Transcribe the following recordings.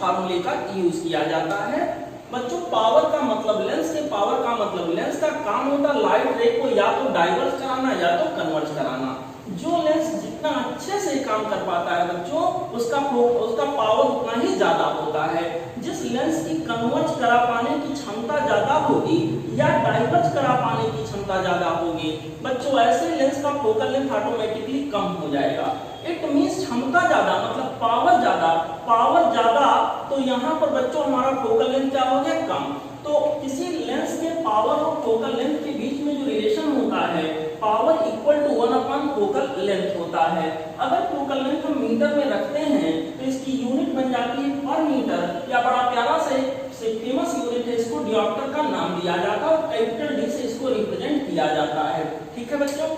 फार्मूले का यूज किया जाता है। बच्चों पावर का मतलब लेंस के पावर का मतलब लेंस का काम होता है लाइट रे को या तो डाइवर्स कराना या तो कन्वर्ज कराना। जो लेंस जितना अच्छे से काम कर पाता है बच्चों उसका पावर उतना ही ज्यादा होता है। जिस लेंस की कन्वर्ज करा पाने की क्षमता ज्यादा होगी या डाइवर्स करा पाने की क्षमता ज्यादा होगी बच्चों ऐसे लेंस का फोकल लेंथ ऑटोमेटिकली कम हो जाएगा। इट मींस क्षमता ज्यादा मतलब पावर ज्यादा तो यहाँ पर बच्चों हमारा फोकल लेंथ क्या हो गया कम। तो किसी लेंस के पावर और फोकल लेंथ के बीच में जो रिलेशन होता है power equal to 1 focal length होता है। अगर फोकल लेंथ हम मीटर में रखते हैं तो इसकी यूनिट बन जाती है पर मीटर या बड़ा प्यारा से फेमस यूनिट है इसको डियोप्टर का नाम दिया जाता है और कैपिटल डी से इसको रिप्रेजेंट किया जाता है। ठीक है बच्चों,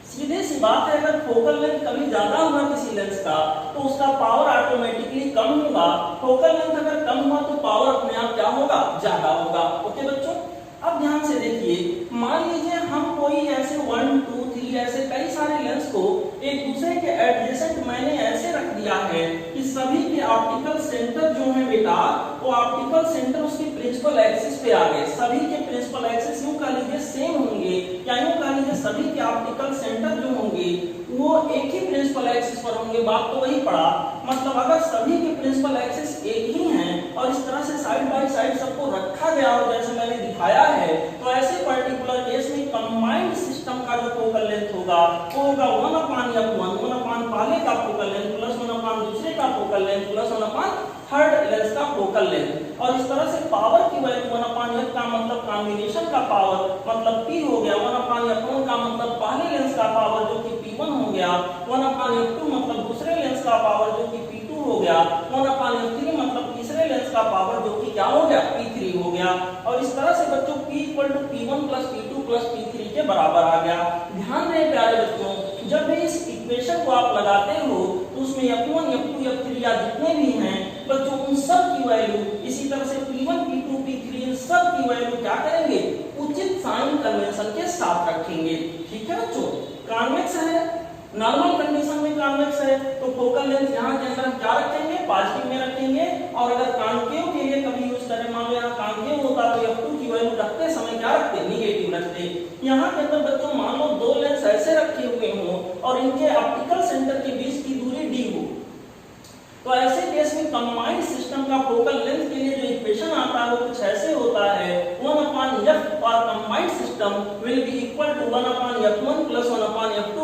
सीधे सी बात है अगर फोकल लेंथ कभी ज्यादा हुआ किसी लेंस का तो उसका पावर ऑटोमेटिकली कम होगा। फोकल लेंथ अगर कम हुआ तो पावर अपने आप क्या होगा ज्यादा होगा। ओके बच्चों, अब ध्यान से देखिए मान लीजिए हम कोई ऐसे 1 2 3 ऐसे कई सारे लेंस को एक दूसरे के एडजेसेंट मैंने ऐसे रख दिया है कि सभी के ऑप्टिकल सेंटर जो है बेटा वो ऑप्टिकल सेंटर उसके प्रिंसिपल एक्सिस पे आ गए। सभी के प्रिंसिपल एक्सिस यूं कह लीजिए सेम होंगे या यूं कह लीजिए सभी के ऑप्टिकल सेंटर जो होंगे वो एक ही प्रिंसिपल एक्सिस पर होंगे। बात तो वही पड़ा, मतलब अगर सभी के प्रिंसिपल एक्सिस एक ही हैं और इस तरह से साइड बाय साइड सबको रखा गया हो जैसे मैंने दिखाया है तो ऐसे पर्टिकुलर केस में कंबाइंड सिस्टम का जो फोकल लेंथ होगा वो होगा 1/f1 पहले का फोकल लेंथ प्लस 1 दूसरे का focal length plus 1 third lens का फोकल लेंथ। और इस तरह से पावर की वैल्यू 1/f का मतलब कॉम्बिनेशन का पावर मतलब P हो गया, 1/f1 का मतलब पहले लेंस का पावर जो कि P1 हो गया, 1/f2 मतलब दूसरे लेंस का पावर जो कि P2 हो गया, 1/f3 मतलब तीसरे लेंस का पावर जो कि क्या हो गया P3 हो गया। और इस तरह से बच्चों P = P1 + P2 + P3 के बराबर आ गया। ध्यान दें प्यारे बच्चों जब भी इस इक्वेशन को आप लगाते हो तो उसमें f1 f2 f3 या जितने भी हैं बच्चों उन सब की वैल्यू इसी तरह से P1 P2 P3 इन सब की वैल्यू क्या करेंगे उचित साइन कन्वेंशन के साथ रखेंगे। ठीक है बच्चों, कॉन्वेक्स है नॉर्मल कंडीशन में कॉन्वेक्स है तो फोकल लेंथ यहाँ के अंदर हम क्या रखेंगे पॉजिटिव में रखेंगे। और अगर कॉन्केव के लिए कभी यूज करें मान लो यहाँ कॉन्केव होता तो f2 की वैल्यू रखते समय क्या रखते नेगेटिव रखते। यहाँ के अंदर बच्चों मान लो दो लेंस ऐसे रखे हुए हों और इनके ऑप्टिकल सेंटर के बीच की दूरी d हो तो ऐसे केस में कंबाइंड सिस्टम का फोकल लेंथ के लिए जो इक्वेशन आता है वो कुछ ऐसे होता है 1/f और combined system will be equal to 1/f1 + 1/f2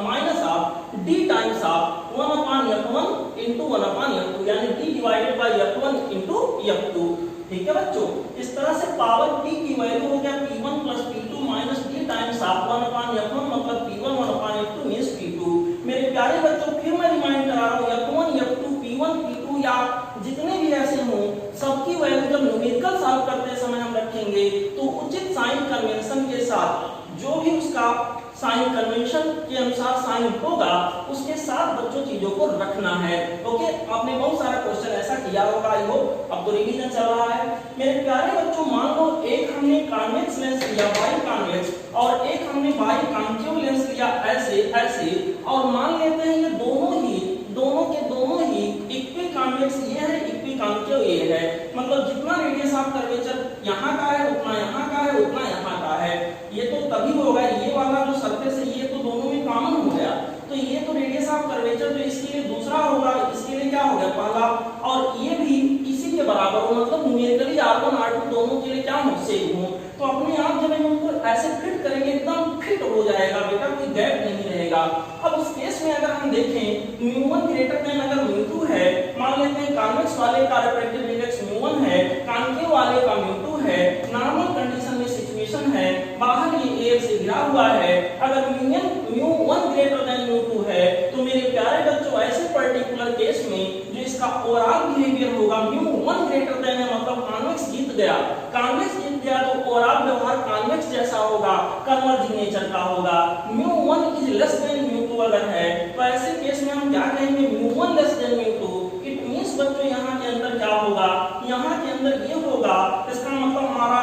minus of d times of 1/f1 into 1/f2 यानी d divided by f1 into f2। ठीक है बच्चों, इस तरह से पावर p की वैल्यू हो गया P1 + P2 minus d times of 1/f1 मतलब P1 1/f2 मींस P2। मेरे प्यारे बच्चों फिर मैं रिमाइंड करा रहा हूं f1 f2 P1 P2 या जितने भी ऐसे हों सबकी वैल्यू जब न्यूमेरिकल सॉल्व करते समय हम रखेंगे तो उचित साइन कन्वेंशन के साथ जो भी उसका साइन कन्वेंशन के अनुसार साइन होगा उसके साथ बच्चों चीजों को रखना है। ओके, आपने बहुत सारा क्वेश्चन ऐसा किया होगा आई होप अब तो रिवीजन चल रहा है। मेरे प्यारे बच्चों मान लो एक हमने कॉन्वेक्स लेंस लिया बाई कॉन्वेक्स और एक हमने बाई कॉन्केव लेंस लिया ऐसे ऐसे और मान लेते हैं ये दोनों ही इक्वी कॉन्वेक्स ये है इक्वी कॉन्केव ये है मतलब जितना रेडियस ऑफ कर्वेचर यहाँ का है उतना यहाँ का है उतना यहाँ का है। ये तो तभी होगा ये वाला जो सरफेस है ये तो दोनों में कॉमन हो गया तो ये तो रेडियस ऑफ कर्वेचर जो इसके लिए दूसरा होगा इसके लिए क्या हो गया पहला और ये भी इसी के बराबर हो मतलब न्यूमेरिकली R1 R2 दोनों के लिए क्या हो सेम हो। तो अपने आप जब इनको ऐसे फिट करेंगे एकदम फिट हो जाएगा बेटा कोई गैप नहीं रहेगा। अब उस केस में अगर हम देखें μ1 > अगर μ2 है मान लेते हैं कॉन्वेक्स वाले का रिफ्रैक्टिव इंडेक्स μ1 है कॉन्केव वाले का μ2 है नॉर्मल कंडीशन में सिचुएशन है बाहर ये एयर से घिरा हुआ है अगर μ1 > μ2 है तो मेरे प्यारे बच्चों ऐसे पर्टिकुलर केस में जो इसका ओवरऑल बिहेवियर होगा μ1 > है मतलब कॉन्वेक्स जीत गया। कॉन्वेक्स जीत गया तो ओवरऑल व्यवहार कॉन्वेक्स जैसा होगा कन्वर्जिंग नेचर का होगा। μ1 < μ2 अगर है तो ऐसे केस में हम क्या कहेंगे μ1 < μ2 इट मींस बच्चों यहाँ के अंदर क्या होगा यहाँ के अंदर ये होगा इसका मतलब हमारा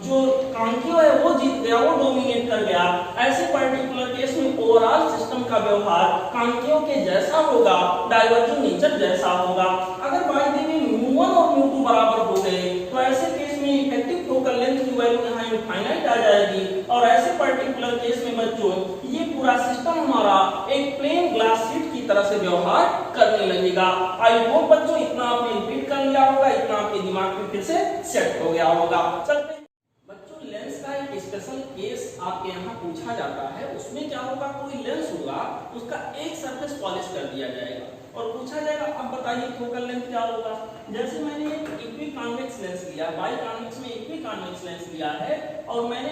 जो कॉन्केव है वो जीत गया वो डोमिनेट कर गया। ऐसे पर्टिकुलर केस में ओवरऑल सिस्टम का व्यवहार कांतियों के जैसा होगा, डाइवर्जिंग नेचर जैसा होगा। अगर बाय द वे μ1 और μ2 बराबर हो गए तो ऐसे केस में इफेक्टिव फोकल लेंथ की वैल्यू यहाँ इनफाइनाइट आ जाएगी, और ऐसे पर्टिकुलर केस में बच्चों ये पूरा सिस्टम हमारा एक प्लेन ग्लास शीट की तरह से व्यवहार करने लगेगा। आई होप बच्चों इतना आपने रिपीट कर लिया होगा, इतना आपके दिमाग में फिर से सेट हो गया होगा। चलते बच्चों, लेंस का एक स्पेशल केस आपके यहाँ पूछा जाता है। उसमें क्या होगा, कोई लेंस होगा, उसका एक सरफेस पॉलिश कर दिया जाएगा और पूछा जाएगा अब बताइए फोकल लेंथ क्या होगा। जैसे मैंने एक इक्वी कॉन्वेक्स लेंस लिया, बाई कॉन्वेक्स में इक्वी कॉन्वेक्स लेंस लिया है और मैंने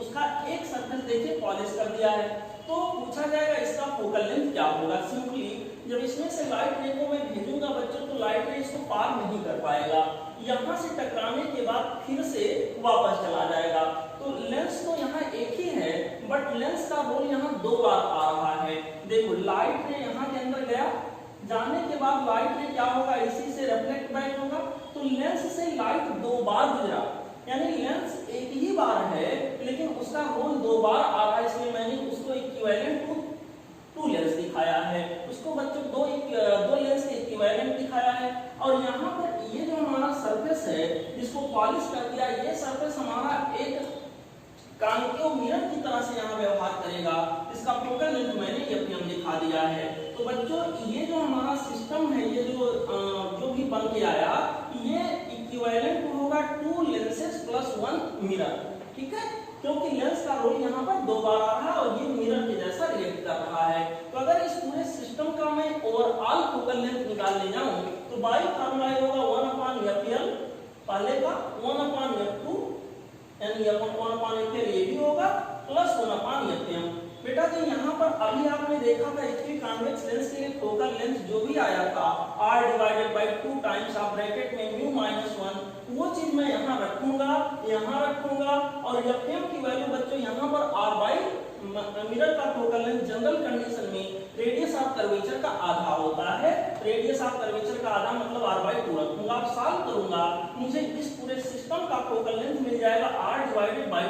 उसका एक सरफेस देखिए पॉलिश कर दिया है, तो पूछा जाएगा इसका फोकल लेंथ क्या होगा। सिंपली जब इसमें से लाइट रे को मैं भेजूंगा बच्चों, तो लाइट रे इसको पार नहीं कर पाएगा, यहाँ से टकराने के बाद फिर से वापस चला जाएगा। तो लेंस तो यहाँ एक ही है, बट लेंस का रोल यहाँ दो बार आ रहा है। देखो लाइट रे यहाँ के अंदर गया, जाने के बाद लाइट रे क्या होगा, इसी से रिफ्लेक्ट बैक होगा, तो लेंस से लाइट दो बार गुजरा, यानी लेंस एक ही बार है लेकिन उसका रोल दो बार आ रहा है, इसलिए मैंने उसको इक्विवेलेंट टू लेंस दिखाया है, उसको बच्चों दो लेंस के इक्विवेलेंट दिखाया है। और यहाँ पर ये जो हमारा सरफेस है जिसको पॉलिश कर दिया, ये सरफेस हमारा एक कांतियों मिरर की तरह से यहाँ व्यवहार करेगा। इसका फोकल लेंथ मैंने एफएम दिखा दिया है। तो बच्चों ये जो हमारा सिस्टम है, ये जो भी बन के आया, ये इक्विवेलेंट होगा to lenses plus one mirror, ठीक है, क्योंकि लेंस का रोल यहाँ पर दो बार आ रहा है और ये मिरर के जैसा रिएक्ट कर रहा है। तो अगर इस पूरे सिस्टम का मैं ओवरऑल फोकल लेंथ निकालने जाऊं तो बाई फार्मूला होगा 1/FL, पहले का 1/F2 यानी F1/FL ये भी होगा प्लस 1/FM। बेटा तो यहाँ पर अभी आपने देखा था इक्वी कॉन्वेक्स लेंस के लिए फोकल लेंथ जो भी आया था R/2 टाइम्स ऑफ ब्रैकेट में μ-1, वो चीज मैं यहाँ रखूंगा और FM की वैल्यू बच्चों यहाँ पर R मिरर का फोकल लेंथ जनरल कंडीशन में रेडियस ऑफ कर्वेचर का आधा होता है, रेडियस ऑफ कर्वेचर का आधा मतलब R/2 रखूंगा। अब सॉल्व करूंगा, मुझे इस पूरे सिस्टम का फोकल लेंथ मिल जाएगा R/2 ×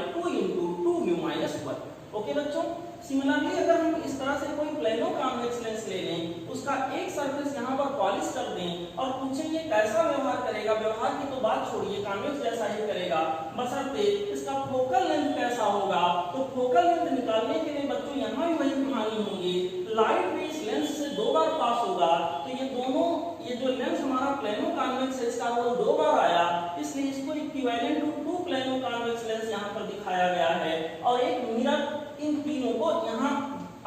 2μ-1। ओके बच्चों, सिमिलरली अगर हम इस तरह से कोई प्लेनो कॉन्वेक्स लेंस ले लें, उसका एक सरफेस यहाँ पर पॉलिश कर दें और पूछें ये कैसा व्यवहार करेगा, व्यवहार की तो बात छोड़िए, कॉन्वेक्स जैसा ही करेगा, बशर्ते इसका फोकल लेंथ कैसा होगा। तो फोकल लेंथ निकालने के लिए बच्चों यहाँ भी वही कहानी होगी, लाइट भी इस लेंस से दो बार पास होगा, तो ये जो लेंस हमारा प्लेनो कॉन्वेक्स है इसका रोल दो बार आया, इसलिए इसको equivalent to plano convex lens यहाँ पर दिखाया गया है। और एक मिरर, इन तीनों को यहाँ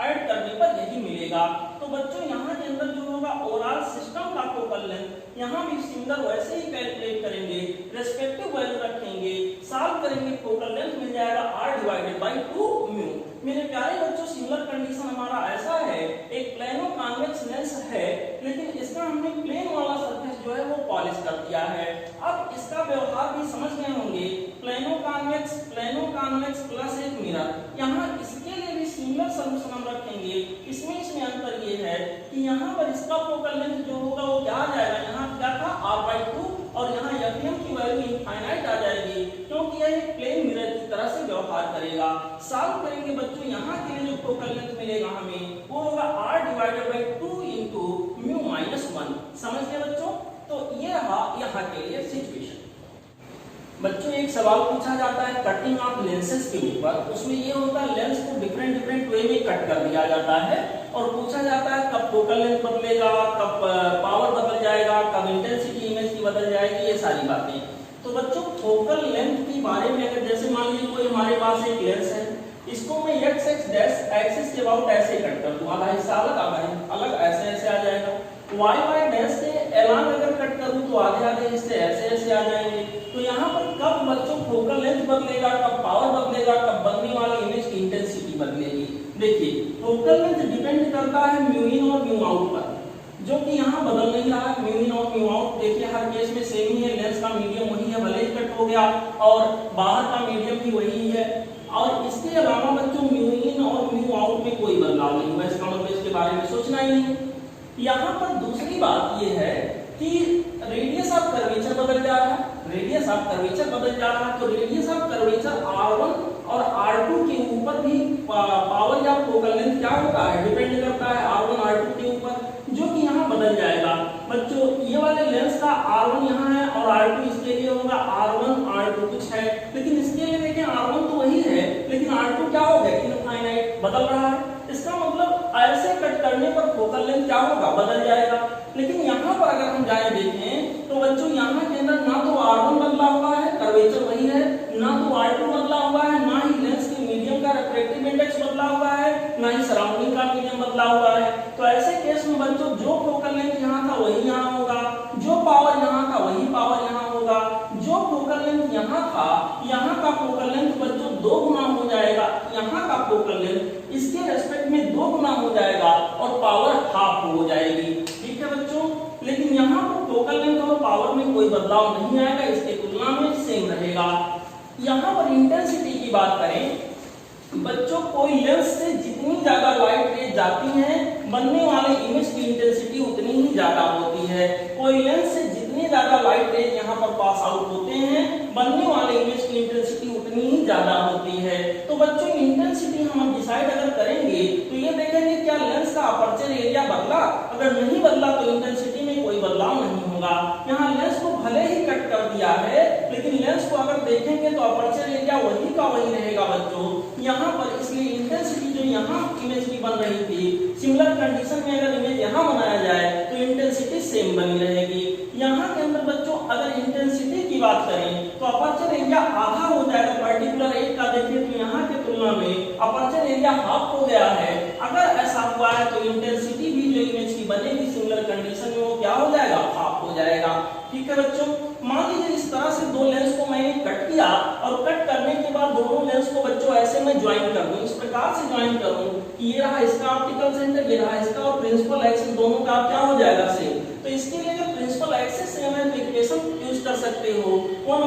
ऐड करने पर यही मिलेगा। तो बच्चों यहाँ के अंदर जो होगा ओवरऑल सिस्टम का फोकल लेंथ, यहाँ भी सिमिलर वैसे ही कैलकुलेट करेंगे, रेस्पेक्टिव वैल्यू रखेंगे, सॉल्व करेंगे, फोकल लेंथ मिल जाएगा R/2μ। मेरे प्यारे बच्चों सिमिलर कंडीशन हमारा ऐसा है, एक प्लेनो कॉन्वेक्स लेंस है लेकिन इसका हमने प्लेन वाला सरफेस जो है वो पॉलिश कर दिया है। अब इसका व्यवहार भी समझ गए होंगे, प्लेनो कॉन्वेक्स प्लस एक मिरर, यहाँ इसके लिए भी सिमिलर सॉल्यूशन हम रखेंगे। इसमें अंतर ये है कि यहाँ पर इसका फोकल लेंथ जो होगा वो क्या आ जाएगा, यहाँ क्या था R/2 और यहाँ FM की वैल्यू इनफाइनाइट आ जाएगी, क्योंकि यह एक प्लेन मिरर की तरह से व्यवहार करेगा। सॉल्व करेंगे बच्चों, यहाँ के लिए जो फोकल लेंथ मिलेगा हमें वो होगा R/2 × μ-1। समझ गए बच्चों? तो ये रहा यहाँ के लिए सिचुएशन। बच्चों एक सवाल पूछा जाता है कटिंग ऑफ लेंसेज के ऊपर, उसमें ये होता है लेंस को डिफरेंट वे में कट कर दिया जाता है और पूछा जाता है कब फोकल लेंथ बदलेगा, कब पावर बदल जाएगा, कब इंटेंसिटी इमेज की बदल जाएगी, ये सारी बातें। तो बच्चों फोकल लेंथ के बारे में अगर जैसे मान लीजिए कोई हमारे पास एक लेंस है, इसको मैं x एक्सिस के अबाउट ऐसे कट कर दूं, आधा हिस्सा अलग ऐसे आ जाएगा, y डैश से एलान अगर कट करूं तो आधे हिस्से ऐसे आ जाएंगे। तो यहाँ पर कब बच्चों फोकल लेंथ बदलेगा, कब पावर बदलेगा, कब बनने वाली इमेज की इंटेंसिटी बदलेगी। देखिए फोकल लेंथ डिपेंड करता है μ-in और μ-out पर, जो कि यहाँ बदल नहीं रहा है। μ-in और μ-out देखिए हर केस में सेम ही है, लेंस का मीडियम वही है, भले ही कट हो गया और बाहर का मीडियम भी वही है। और इसके अलावा बच्चों μ-in और μ-out में कोई बदलाव नहीं हुआ, इसका मतलब इसके बारे में सोचना ही नहीं। यहाँ पर दूसरी बात ये है कि रेडियस ऑफ कर्वेचर बदल जा रहा है, तो रेडियस ऑफ कर्वेचर R1 और R2 के ऊपर भी पावर या फोकल लेंथ क्या होता है, डिपेंड करता है R1 R2 के ऊपर, जो कि यहाँ बदल जाएगा। बच्चों ये वाले लेंस का R1 यहाँ है और R2 इसके लिए होगा R1 R2 कुछ है, लेकिन इसके लिए देखें R1 तो वही है, लेकिन R2 क्या हो गया, इनफाइनाइट बदल रहा है। इसका मतलब ऐसे कट करने पर फोकल लेंथ क्या होगा, बदल जाएगा। लेकिन यहाँ पर अगर हम जाए देखें तो बच्चों यहाँ के अंदर ना तो R1 बदला हुआ है, कर्वेचर वही है, ना तो R2 बदला हुआ है, ना ही लेंस के मीडियम का रिफ्रैक्टिव इंडेक्स बदला हुआ है, ना ही सराउंडिंग का मीडियम बदला हुआ है। तो ऐसे केस में बच्चों जो फोकल लेंथ यहाँ था वही यहाँ होगा, जो पावर यहाँ था वही पावर यहाँ होगा, जो फोकल लेंथ यहाँ था यहाँ का फोकल लेंथ बच्चों 2 गुना हो जाएगा, यहाँ का फोकल लेंथ इसके रेस्पेक्ट में 2 गुना हो जाएगा और पावर हाफ हो जाएगी। ठीक है बच्चों, लेकिन यहाँ पर फोकल लेंथ और पावर में कोई बदलाव नहीं आएगा, इसके तुलना में सेम रहेगा। यहाँ पर इंटेंसिटी की बात करें बच्चों, कोई लेंस से जितनी ज्यादा लाइट रेज जाती है बनने वाले इमेज की इंटेंसिटी उतनी ही ज्यादा होती है। कोई लेंस से जितनी ज्यादा लाइट रेज यहाँ पर पास आउट होते हैं बनने वाले इमेज की इंटेंसिटी उतनी ही ज्यादा होती है। तो बच्चों इंटेंसिटी हम डिसाइड अगर करेंगे तो ये देखेंगे क्या लेंस का अपर्चर एरिया बदला, अगर नहीं बदला तो इंटेंसिटी में कोई बदलाव नहीं होगा। यहाँ लेंस को भले ही कट कर दिया है, लेकिन लेंस को अगर देखेंगे तो अपर्चर एरिया वही का वही रहेगा बच्चों यहाँ पर। इसलिए इंटेंसिटी जो यहाँ इमेज की बन रही थी, सिमिलर कंडीशन में अगर इमेज यहाँ बनाया जाए तो इंटेंसिटी सेम बनी रहेगी। यहाँ के अंदर बच्चों अगर इंटेंसिटी की बात करें तो अपर्चर एरिया आधा हो जाएगा, पर्टिकुलर एक का देखिए तो यहाँ के तुलना में अपर्चर एरिया हाफ हो गया है। अगर ऐसा हुआ है तो इंटेंसिटी भी जो इमेज की बनेगी सिमिलर कंडीशन में वो क्या हो जाएगा, हाफ हो जाएगा। ठीक है बच्चों, मान लीजिए इस तरह से 2 लेंस को मैंने कट किया और कट करने के बाद दोनों लेंस को बच्चों ऐसे मैं ज्वाइन कर दूं, इस प्रकार से ज्वाइन करूं कि ये रहा इसका ऑप्टिकल सेंटर, ये रहा इसका, और प्रिंसिपल एक्सिस दोनों का क्या हो जाएगा सेम। तो इसके लिए अगर प्रिंसिपल एक्सिस सेम है तो इक्वेशन यूज कर सकते हो 1/f =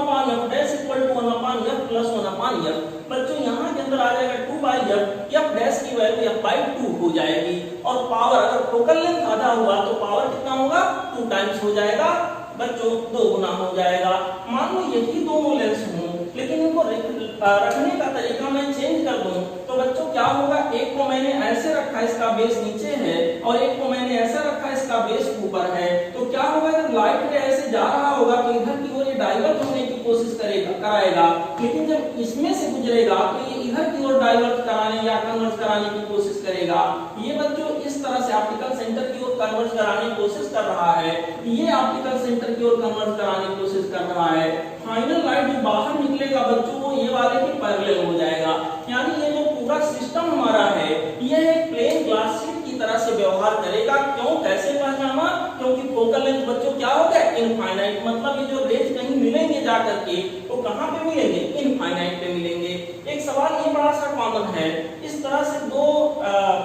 1/f + 1/f। बच्चों यहाँ के अंदर आ जाएगा 2/f, f डैश की वैल्यू f/2 हो जाएगी, और पावर अगर फोकल लेंथ आधा हुआ तो पावर कितना होगा, 2 टाइम्स हो जाएगा बच्चों, 2 गुना हो जाएगा। मान लो यही दोनों लेंस हों लेकिन इनको रखने का तरीका मैं चेंज कर दूं तो बच्चों क्या होगा, एक को मैंने ऐसे रखा इसका बेस नीचे है और एक को मैंने ऐसा रखा इसका बेस ऊपर है, तो क्या होगा जब लाइट रे ऐसे जा रहा होगा तो इधर की ओर ये डाइवर्ट होने की कोशिश कराएगा, लेकिन जब इसमें से गुजरेगा तो ये इधर की ओर डाइवर्ट कराने या कन्वर्ज कराने की कोशिश करेगा। ये बच्चों इस तरह से ऑप्टिकल सेंटर की ओर कन्वर्ज कराने की कोशिश कर रहा है, ये ऑप्टिकल सेंटर की ओर कन्वर्ज कराने की कोशिश कर रहा है। फाइनल लाइट जो बाहर निकलेगा बच्चों वो ये वाले के पैरेलल हो जाएगा, यानी ये जो पूरा सिस्टम हमारा है ये एक प्लेन ग्लास शीट की तरह से व्यवहार करेगा। क्यों, कैसे पहचाना, क्योंकि फोकल लेंथ बच्चों क्या हो गया, इनफाइनाइट, मतलब ये जो रेज कहीं मिलेंगे जाकर के वो कहां पे मिलेंगे, इनफाइनाइट पे मिलेंगे। एक सवाल ये बड़ा सा कॉमन है, इस तरह से 2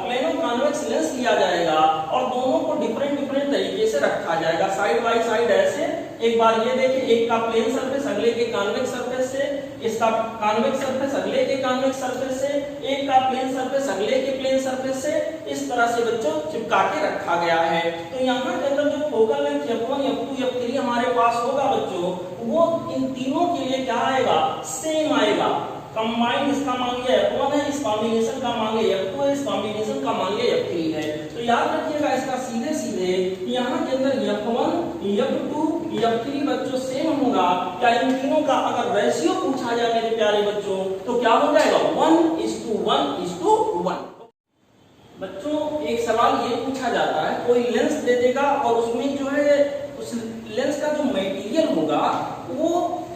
प्लेनो कॉन्वेक्स लेंस लिया जाएगा और दोनों को डिफरेंट तरीके से रखा जाएगा साइड बाय साइड ऐसे। एक बार ये देखिए, एक का प्लेन सरफेस अगले के कॉन्वेक्स सरफेस से, इसका कॉन्वेक्स सरफेस अगले के कॉन्वेक्स सरफेस से, एक का प्लेन सरफेस अगले के प्लेन सरफेस से, इस तरह से बच्चों चिपका के रखा गया है। तो यहाँ के अंदर जो focal length f1 f2 f3 हमारे पास होगा बच्चों वो इन तीनों के लिए क्या आएगा, सेम आएगा। कंबाइंड इसका मान लिया f1 है, इस कॉम्बिनेशन का मान लिया f2 है, इस कॉम्बिनेशन का मान लिया f3 है। तो याद रखिएगा इसका सीधे यहाँ के अंदर f1 f2 f3 बच्चों सेम होगा। क्या इन तीनों का अगर रेशियो पूछा जाए मेरे प्यारे बच्चों तो क्या हो जाएगा, 1:1:1। बच्चों एक सवाल ये पूछा जाता है, कोई लेंस दे देगा और उसमें जो है उस लेंस का जो मटेरियल होगा वो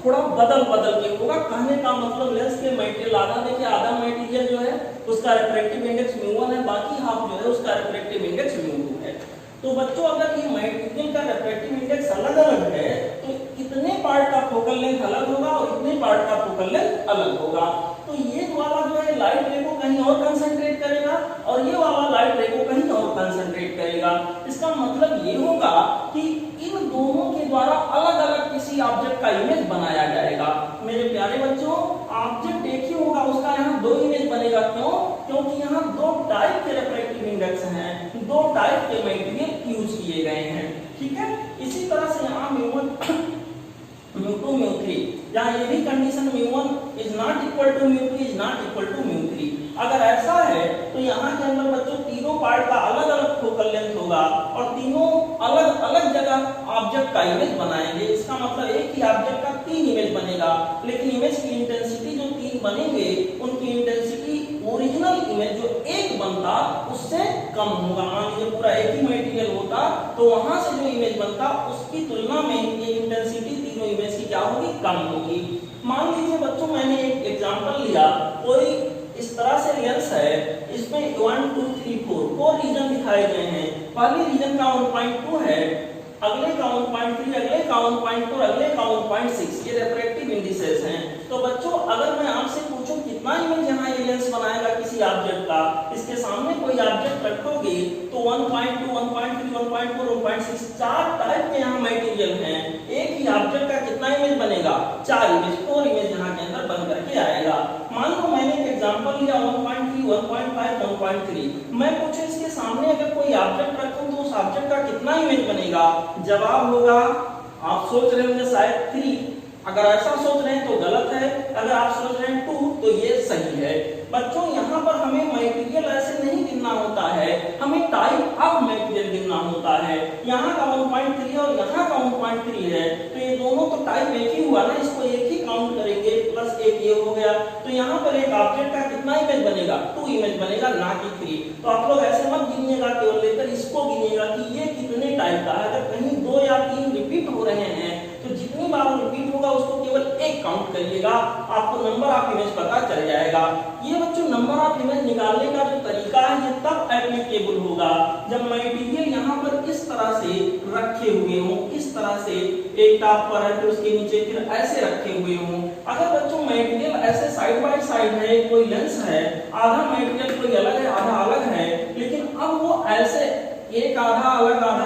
थोड़ा बदल के होगा। कहने का मतलब लेंस के मटेरियल आधा देखिए, आधा मटेरियल जो है उसका रिफ्रैक्टिव इंडेक्स μ1 है, बाकी हाफ जो है उसका रिफ्रैक्टिव इंडेक्स μ2 है। तो बच्चों अगर ये मटेरियल का रिफ्रैक्टिव इंडेक्स अलग-अलग है तो इतने पार्ट का फोकल लेंथ अलग होगा और इतने पार्ट का फोकल लेंथ अलग होगा। तो ये वाला जो है लाइट रे को कहीं और कंसंट्रेट करेगा और ये वाला लाइट रे को कहीं और कंसंट्रेट करेगा। इसका मतलब ये होगा कि इन दोनों के द्वारा अलग-अलग किसी ऑब्जेक्ट का इमेज बनाया जाएगा। मेरे प्यारे बच्चों ऑब्जेक्ट एक ही होगा, उसका यहाँ 2 इमेज बनेगा। क्यों, क्योंकि यहाँ 2 टाइप के रिफ्रैक्टिव इंडेक्स हैं, 2 टाइप के मटेरियल यूज किए गए हैं। ठीक है, इसी तरह से यहाँ μ1 μ2 μ3 यहाँ ये भी condition μ1 is not equal to mu 2 is not equal to mu 3। अगर ऐसा है तो यहाँ के अंदर बच्चों तीनों पार्ट का अलग अलग फोकल लेंथ होगा और तीनों अलग अलग जगह ऑब्जेक्ट का इमेज बनाएंगे। इसका मतलब एक ही ऑब्जेक्ट का 3 इमेज बनेगा, लेकिन इमेज की इंटेंसिटी जो 3 बनेंगे उनकी इंटेंसिटी ओरिजिनल इमेज जो एक बनता उससे कम होगा। मान लीजिए पूरा एक ही मटेरियल होता तो वहां से जो इमेज बनता उसकी तुलना में ये इंटेंसिटी तीनों इमेज की क्या होगी, कम होगी। मान लीजिए बच्चों मैंने एक एग्जांपल लिया, कोई इस तरह से लेंस है, इसमें 1 2 3 4 रीजन दिखाए गए हैं। पहले रीजन का 1.2 है, अगले का 1.3, अगले का 1.4, अगले का 1.6, ये रेफ्रेक्टिव इंडिसेस हैं। तो बच्चों अगर मैं आपसे पूछूं कितना इमेज यहाँ ये लेंस बनाएगा किसी ऑब्जेक्ट का, इसके सामने कोई ऑब्जेक्ट रखोगे तो 1.2, 1.3, 1.4, 1.6 4 टाइप के यहाँ मटेरियल हैं। एक ही ऑब्जेक्ट का कितना इमेज बनेगा, 4 इमेज, 4 इमेज यहाँ के अंदर बन करके आएगा। मान लो मैंने एक एग्जांपल लिया 1.3, 1.5, 1.3, मैं पूछूं इसके सामने अगर कोई ऑब्जेक्ट रखूं तो उस ऑब्जेक्ट का कितना इमेज बनेगा, जवाब होगा, आप सोच रहे होंगे शायद 3। अगर ऐसा सोच रहे हैं तो गलत है, अगर आप सोच रहे हैं 2 तो ये सही है। बच्चों यहाँ पर हमें मटेरियल ऐसे नहीं गिनना होता है, हमें टाइप ऑफ मटेरियल गिनना होता है। यहाँ का 1.3 और यहाँ का 1.3 है तो ये दोनों तो टाइप एक ही हुआ ना, इसको एक ही काउंट करेंगे, प्लस एक ये हो गया। तो यहाँ पर एक ऑब्जेक्ट का कितना इमेज बनेगा, 2 इमेज बनेगा, ना कि 3। तो आप लोग ऐसे मत गिनिएगा, केवल लेकर इसको गिनिएगा कि ये कितने टाइप का है। अगर कहीं 2 या 3 रिपीट हो रहे हैं तो जितनी बार रिपीट होगा उसको केवल एक काउंट करिएगा, आपको नंबर ऑफ इमेज पता चल जाएगा। ये बच्चों नंबर ऑफ इमेज निकालने का जो तरीका है ये तब एप्लीकेबल होगा जब मटेरियल यहाँ पर इस तरह से रखे हुए हों, इस तरह से एक टॉप पर है फिर उसके नीचे फिर ऐसे रखे हुए हों। अगर बच्चों मटेरियल ऐसे साइड बाय साइड है, कोई लेंस है, आधा मटेरियल कोई अलग है आधा अलग है, लेकिन अब वो ऐसे एक आधा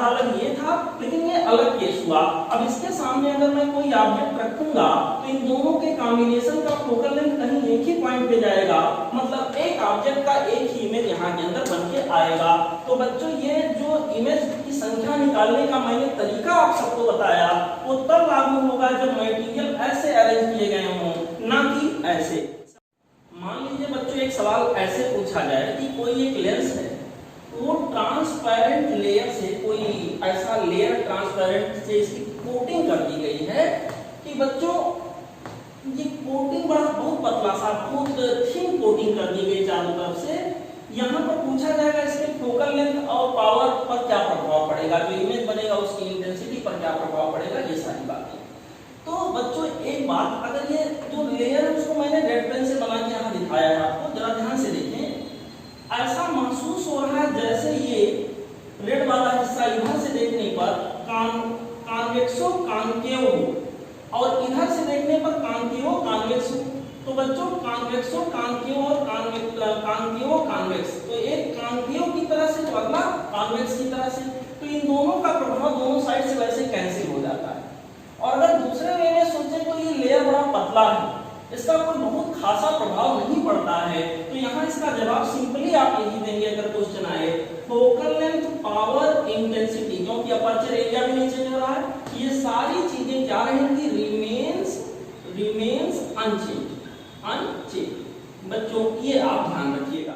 अलग ये था, लेकिन ये अलग केस हुआ। अब इसके सामने अगर मैं कोई ऑब्जेक्ट रखूंगा तो इन दोनों के कॉम्बिनेशन का फोकल लेंथ कहीं एक ही पॉइंट पे जाएगा, मतलब एक ऑब्जेक्ट का एक ही इमेज यहाँ के अंदर बन के आएगा। तो बच्चों ये जो इमेज की संख्या निकालने का मैंने तरीका आप सबको बताया वो तब लागू होगा जब मटेरियल ऐसे अरेंज किए गए हों, ना कि ऐसे। मान लीजिए बच्चों एक सवाल ऐसे पूछा जाए कि कोई एक लेंस है, वो ट्रांसपेरेंट लेयर से, कोई ऐसा लेयर ट्रांसपेरेंट से इसकी कोटिंग कर दी गई है कि बच्चों ये कोटिंग बहुत पतला सा, बहुत थिन कोटिंग कर दी गई चारों तरफ से। यहाँ पर पूछा जाएगा इसके फोकल लेंथ और पावर पर क्या प्रभाव पड़ेगा, जो इमेज बनेगा उसकी इंटेंसिटी पर क्या प्रभाव पड़ेगा, ये सारी बातें। तो बच्चों एक बात, अगर ये जो लेयर है उसको मैंने रेड पेन से बना के यहाँ दिखाया है आपको, जरा ध्यान से देखें। ऐसा महसूस हो रहा है जैसे ये रेड वाला हिस्सा इधर से देखने पर कॉन्वेक्सो कॉन्केव और इधर से देखने पर कॉन्केव कॉन्वेक्स। तो बच्चों कॉन्वेक्सो कॉन्केव और कॉन्केव कॉन्वेक्स, तो एक कॉन्केव की तरह से तो अगला कॉन्वेक्स की तरह से, तो इन दोनों का प्रभाव दोनों साइड से वैसे कैंसिल हो जाता है। और अगर दूसरे वे में सोचें तो ये लेयर बड़ा पतला है, इसका कोई बहुत खासा प्रभाव नहीं पड़ता है। तो यहाँ इसका जवाब सिंपली आप यही देंगे अगर क्वेश्चन आए, फोकल लेंथ पावर इंटेंसिटी, क्योंकि अपर्चर एरिया भी नहीं चेंज हो रहा है, ये सारी चीजें क्या रहेंगी, रिमेन्स अनचेंज। बच्चों ये आप ध्यान रखिएगा।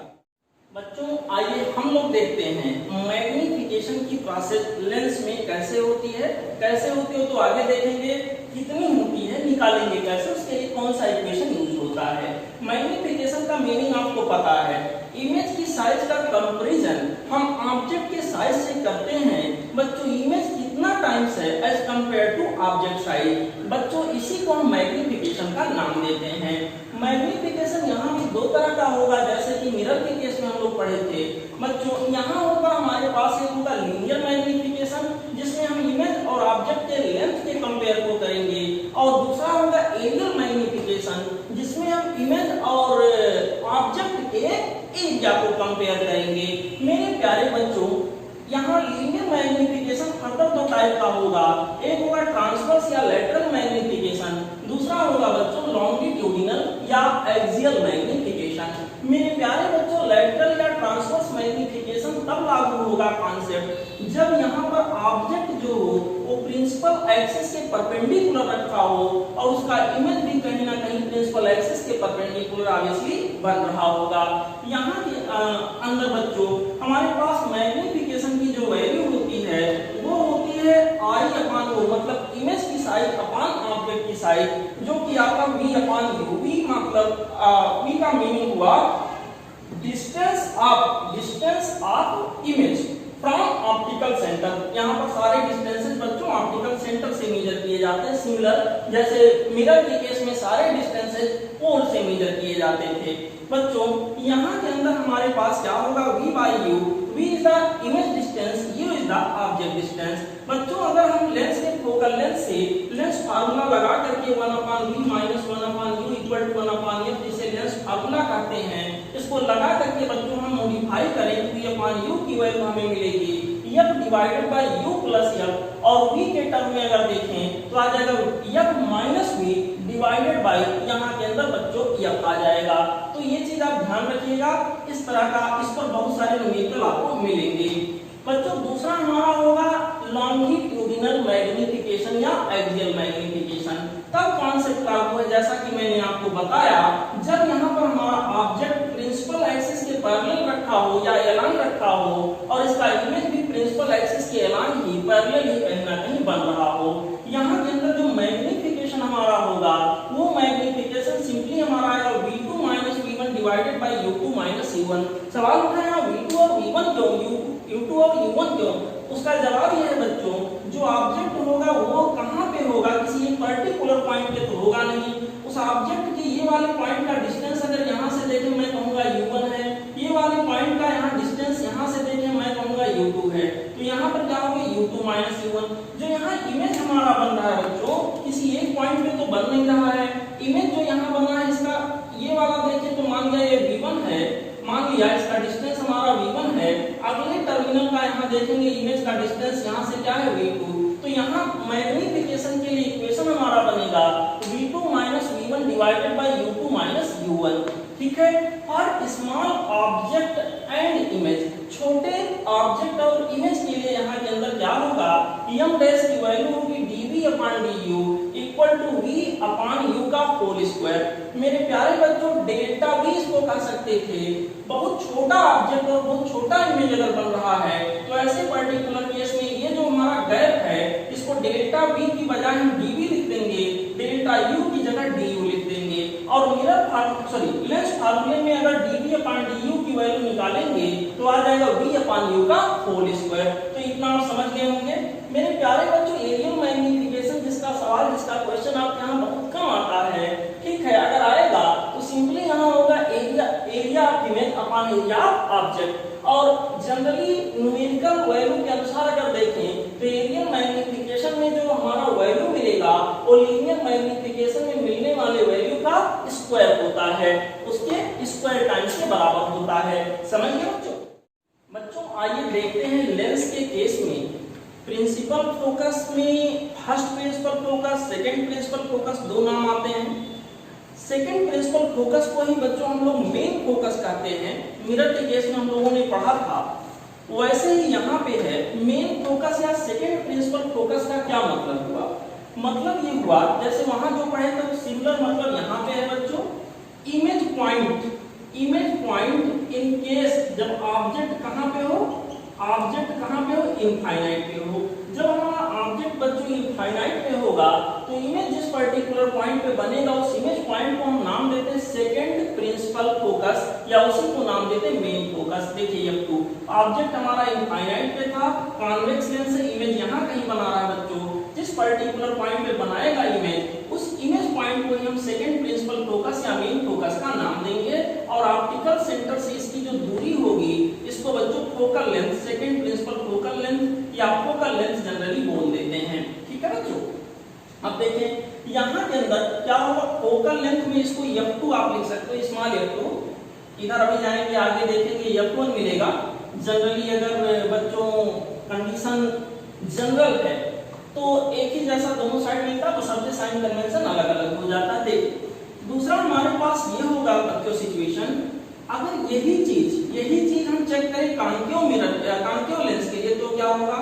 बच्चों आइए हम लोग देखते हैं मैग्नीफिकेशन की प्रोसेस लेंस में कैसे होती है। कैसे होती हो तो आगे देखेंगे, कितनी होती है निकालेंगे कैसे, उसके लिए कौन सा इक्वेशन यूज होता है। मैग्नीफिकेशन का मीनिंग आपको पता है, इमेज की साइज का कंपैरिजन हम ऑब्जेक्ट के साइज से करते हैं। बच्चों इमेज कितना टाइम्स है as compare to object size, बच्चों इसी को हम मैग्नीफिकेशन का नाम देते हैं। मैग्नीफिकेशन यहाँ भी 2 तरह का होगा, जैसे कि मिरर के केस में हम लोग पढ़े थे। बच्चों यहाँ होगा हमारे पास एक होगा लीनियर मैग्नीफिकेशन, जिसमें हम इमेज और ऑब्जेक्ट के लेंथ के कंपेयर को करेंगे, और दूसरा होगा एरियल मैग्नीफिकेशन, जिसमें हम इमेज और ऑब्जेक्ट के एरिया को कंपेयर करेंगे। मेरे प्यारे बच्चों यहाँ लीनियर मैग्नीफिकेशन मतलब 2 टाइप का होगा, एक होगा ट्रांसवर्स या लैटरल मैग्नीफिकेशन, दूसरा होगा बच्चों लॉन्गिट्यूडिनल या एक्सियल मैग्नीफिकेशन। मेरे प्यारे बच्चों लैटरल या ट्रांसवर्स मैग्नीफिकेशन तब लागू होगा कॉन्सेप्ट जब यहाँ पर ऑब्जेक्ट जो हो वो प्रिंसिपल एक्सिस के परपेंडिकुलर रखा हो और उसका इमेज भी कहीं ना कहीं प्रिंसिपल एक्सिस के परपेंडिकुलर ऑब्वियसली बन रहा होगा। यहाँ के अंदर बच्चों हमारे पास मैग्नीफिकेशन की जो वैल्यू होती है वो होती है आई अपान ओ, मतलब इमेज की साइज अपान ऑब्जेक्ट की साइज, जो कि आपका v अपान u। v मतलब v का मीनिंग हुआ distance of image from optical centre. यहाँ पर सारे डिस्टेंसेस बच्चों ऑप्टिकल सेंटर से मेजर किए जाते हैं। सिमिलर जैसे मिरर के केस में सारे डिस्टेंसेस पोल से मेजर किए जाते थे। बच्चों यहाँ के अंदर हमारे पास क्या होगा, v by u, v is the image distance, u is the object distance। बच्चों अगर हम लेंस के फोकल लेंथ से लेंस फार्मूला लगा करके 1/v minus 1/u equal to 1/f जिसे लेंस फार्मूला कहते हैं, इसको लगा करके बच्चों हम मॉडिफाई करें तो v/u की वैल्यू हमें मिलेगी f divided by u plus f, और v के टर्म में अगर देखें तो आ जाएगा f minus v divided by, यहाँ के अंदर बच्चों f आ जाएगा। तो ये चीज आप ध्यान रखिएगा, इस तरह का इस पर बहुत सारे न्यूमेरिकल आपको मिलेंगे। बच्चों दूसरा हमारा होगा लॉन्गिट्यूडिनल मैग्नीफिकेशन या एक्सियल मैग्नीफिकेशन। तब कॉन्सेप्ट लागू है जैसा कि मैंने आपको बताया, जब यहाँ पर हमारा ऑब्जेक्ट प्रिंसिपल एक्सिस के पैरेलल रखा हो या एलाइन रखा हो और इसका इमेज भी प्रिंसिपल एक्सिस के एलाइन ही पैरेलल ही कहीं ना कहीं बन रहा हो। यहाँ के अंदर जो मैग्नीफिकेशन हमारा होगा वो मैग्नीफिकेशन सिंपली हमारा आएगा v2 minus v1 divided by u2 minus u1। सवाल उठा है v2 और v1 क्यों, u2 और u1 क्यों? उसका जवाब यह है बच्चों, जो ऑब्जेक्ट होगा वो कहाँ पे होगा, किसी एक पर्टिकुलर पॉइंट पे तो होगा नहीं। उस ऑब्जेक्ट के ये वाले पॉइंट का डिस्टेंस अगर यहाँ से देखें मैं कहूँगा u1 है, ये वाले पॉइंट का यहाँ डिस्टेंस यहाँ से देखें मैं कहूँगा u2 है, तो यहाँ पर क्या होगा u2 माइनस u1। जो यहाँ इमेज हमारा बन रहा है बच्चों किसी एक पॉइंट पे तो बन नहीं रहा है, इमेज जो यहाँ बन रहा है इसका ये वाला देखें तो मान लिया ये v1 है, मान लिया इसका डिस्टेंस हमारा v1 है, अगले टर्मिनल का यहाँ देखेंगे इमेज का डिस्टेंस यहाँ से क्या है v2, तो यहाँ मैग्नीफिकेशन के लिए इक्वेशन हमारा बनेगा v2 minus v1 divided by u2 minus u1। ठीक है, और स्मॉल ऑब्जेक्ट एंड इमेज, छोटे ऑब्जेक्ट और इमेज के लिए यहाँ के अंदर क्या होगा, m डैश की वैल्यू होगी dv upon du equal to v upon u का होल स्क्वायर। मेरे प्यारे बच्चों डेल्टा v इसको कह सकते थे, बहुत छोटा ऑब्जेक्ट और बहुत छोटा इमेज अगर बन रहा है तो ऐसे पर्टिकुलर केस में ये जो हमारा गैप है इसको डेल्टा v की बजाय हम dv लिख देंगे, डेल्टा u की जगह du लिख देंगे, और मिरर लेंस फार्मूले में अगर dv अपॉन du की वैल्यू निकालेंगे तो आ जाएगा v अपॉन u का होल स्क्वायर। तो इतना आप समझ गए होंगे। मेरे प्यारे बच्चों एरियल मैग्नीफिकेशन जिसका सवाल जिसका क्वेश्चन आपके यहाँ बहुत कम आता है, ठीक है, अगर आएगा तो सिंपली यहाँ होगा area of image upon area of object. और जनरली न्यूमेरिकल वैल्यू के अनुसार अगर देखें तो एरियल मैग्नीफिकेशन में जो हमारा वैल्यू मिलेगा वो लीनियर मैग्नीफिकेशन में मिलने वाले वैल्यू का स्क्वायर होता है, उसके स्क्वायर टाइम्स के बराबर होता है। समझ गए बच्चों? बच्चों आइए देखते हैं लेंस के केस में प्रिंसिपल फोकस में first principal focus, second principal focus दो नाम आते हैं। सेकंड प्रिंसिपल फोकस को ही बच्चों हम लोग मेन फोकस कहते हैं, मिरर के केस में हम लोगों ने पढ़ा था, वैसे ही यहाँ पे है मेन फोकस या सेकंड प्रिंसिपल फोकस का क्या मतलब हुआ। मतलब ये हुआ जैसे वहां जो पढ़े थे सिमिलर मतलब यहाँ पे है बच्चों इमेज पॉइंट इन केस जब ऑब्जेक्ट कहाँ पे हो, ऑब्जेक्ट कहाँ पे हो, इनफाइनाइट पे हो। जब हमारा ऑब्जेक्ट बच्चों इनफाइनाइट पे होगा तो इमेज जिस पर्टिकुलर पॉइंट पे बनेगा उस इमेज पॉइंट को हम नाम देते हैं सेकंड प्रिंसिपल फोकस या उसी को नाम देते हैं मेन फोकस। देखिए F2 ऑब्जेक्ट हमारा इनफाइनाइट पे था, कॉन्वेक्स लेंस से इमेज यहाँ कहीं बना रहा है बच्चों, जिस पर्टिकुलर पॉइंट पे बनाएगा इमेज उस इमेज पॉइंट को ही हम सेकंड प्रिंसिपल फोकस या मेन फोकस का नाम देंगे। और ऑप्टिकल सेंटर से इसकी जो दूरी होगी इसको बच्चों focal length, second principal focal length या फोकल लेंथ जनरली बोल देते हैं। ठीक है बच्चों? अब देखें यहाँ के अंदर क्या होगा, फोकल लेंथ में इसको F2 आप लिख सकते हो, स्मॉल F2। इधर अभी जाएंगे आगे देखेंगे F1 मिलेगा। जनरली अगर बच्चों कंडीशन जनरल है तो एक ही जैसा दोनों साइड मिलता है, बस अब साइन कन्वेंशन अलग अलग हो जाता है। देखिए दूसरा हमारे पास ये होगा बच्चों सिचुएशन, अगर यही चीज हम चेक करें कॉन्केव मिरर या कॉन्केव लेंस के लिए तो क्या होगा,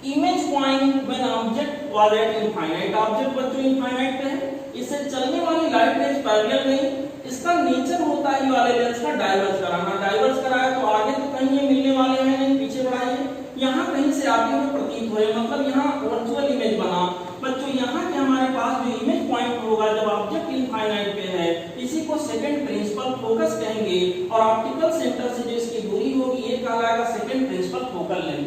image point when object was at infinite, object बच्चों इनफाइनाइट पे है, इससे चलने वाली लाइट रेज पैरेलल नहीं, इसका नेचर होता है ये वाले लेंस का डाइवर्ज कराना, डाइवर्ज कराया तो आगे तो कहीं ये मिलने वाले हैं नहीं, पीछे बढ़ाइए, यहाँ कहीं से आगे हुए प्रतीत हुए, मतलब यहाँ वर्चुअल इमेज बना। बच्चों यहाँ के हमारे पास जो इमेज पॉइंट होगा जब ऑब्जेक्ट इनफाइनाइट पे है, इसी को सेकंड प्रिंसिपल फोकस कहेंगे, और ऑप्टिकल सेंटर से जो इसकी दूरी होगी ये कहलाएगा सेकंड प्रिंसिपल फोकल लेंथ।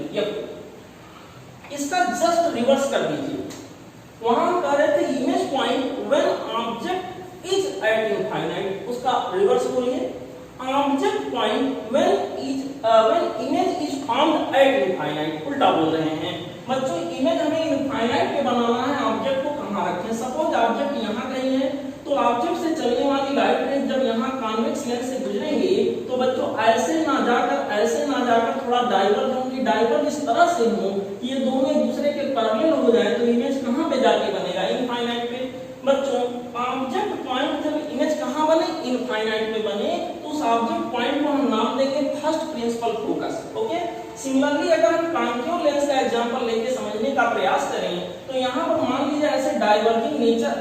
इसका जस्ट रिवर्स कर दीजिए, वहां कह रहे थे image point when object is eight infinite, उसका रिवर्स बोलिए, object point when image is found at infinite, उल्टा बोल रहे हैं बच्चों। इमेज हमें इनफाइनाइट पे बनाना है, ऑब्जेक्ट को कहां रखें, सपोज ऑब्जेक्ट यहां कहीं है, तो ऑब्जेक्ट से चलने वाली लाइट रेज जब यहां कॉन्वेक्स लेंस से गुजरेंगे तो बच्चों ऐसे ना जाकर थोड़ा डाइवर्ज होंगी, डाइवर्ज इस तरह से हो कि ये दोनों एक दूसरे के पैरेलल हो जाए, तो इमेज कहां पे जाके बनेगा, इनफाइनाइट पे। बच्चों ऑब्जेक्ट पॉइंट जब इमेज कहां बने, इनफाइनाइट में बने, तो उस ऑब्जेक्ट पॉइंट को हम नाम देंगे first principal focus. Okay, similarly अगर हम कॉन्केव लेंस का एग्जांपल लेके समझने का प्रयास करें तो यहाँ पर मान लीजिए ऐसे डाइवर्जिंग नेचर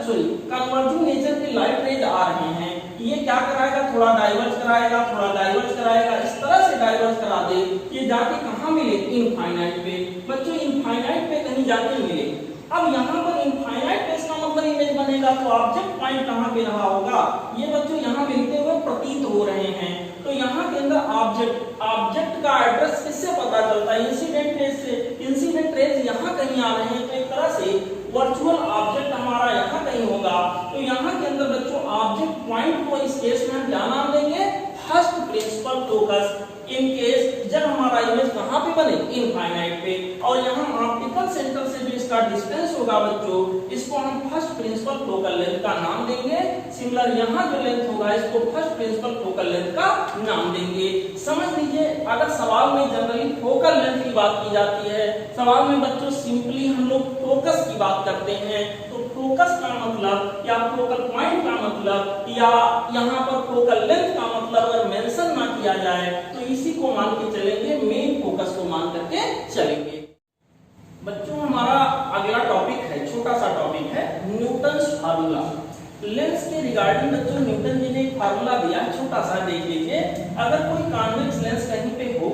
कन्वर्जिंग नेचर की लाइट रेज आ रहे हैं, ये क्या कराएगा, थोड़ा डाइवर्ज कराएगा, थोड़ा डाइवर्ज कराएगा, इस तरह से डाइवर्ज करा दे, ये जाके कहाँ मिले, इनफाइनाइट पे। बच्चों इनफाइनाइट पे कहीं जाके मिले, अब यहाँ पर इनफाइनाइट पे इसका मतलब इमेज बनेगा, तो ऑब्जेक्ट पॉइंट कहाँ पे रहा होगा, ये बच्चों यहाँ मिलते हुए प्रतीत हो रहे हैं। तो यहाँ के अंदर ऑब्जेक्ट का एड्रेस किससे पता चलता है, इंसिडेंट रेज से, इंसिडेंट रेज यहाँ कहीं आ रहे हैं, तो एक तरह से वर्चुअल ऑब्जेक्ट हमारा यहाँ कहीं होगा। तो यहाँ के अंदर बच्चों ऑब्जेक्ट पॉइंट को इस केस में हम क्या नाम देंगे, first principal focus. In case जब हमारा इमेज कहाँ पे बने, इनफाइनाइट पे, और यहाँ ऑप्टिकल सेंटर से जो इसका डिस्टेंस होगा बच्चों, इसको हम फर्स्ट प्रिंसिपल फोकल लेंथ का नाम देंगे। सिमिलर यहाँ जो लेंथ होगा इसको फर्स्ट प्रिंसिपल फोकल लेंथ का नाम देंगे। समझ लीजिए, अगर सवाल में जनरली फोकल लेंथ की बात की जाती है, सवाल में बच्चों सिंपली हम लोग फोकस की बात करते हैं, तो फोकस का मतलब या फोकल पॉइंट का मतलब या यहाँ पर फोकल लेंथ का मतलब अगर मेंशन ना किया जाए तो इसी को मान के चलेंगे, मेन फोकस को मान करके चलेंगे। बच्चों हमारा अगला टॉपिक है, छोटा सा टॉपिक है, न्यूटन्स फार्मूला। लेंस के रिगार्डिंग बच्चों न्यूटन जी ने एक फार्मूला दिया है, छोटा सा देख लीजिए। अगर कोई कॉन्वेक्स लेंस कहीं पे हो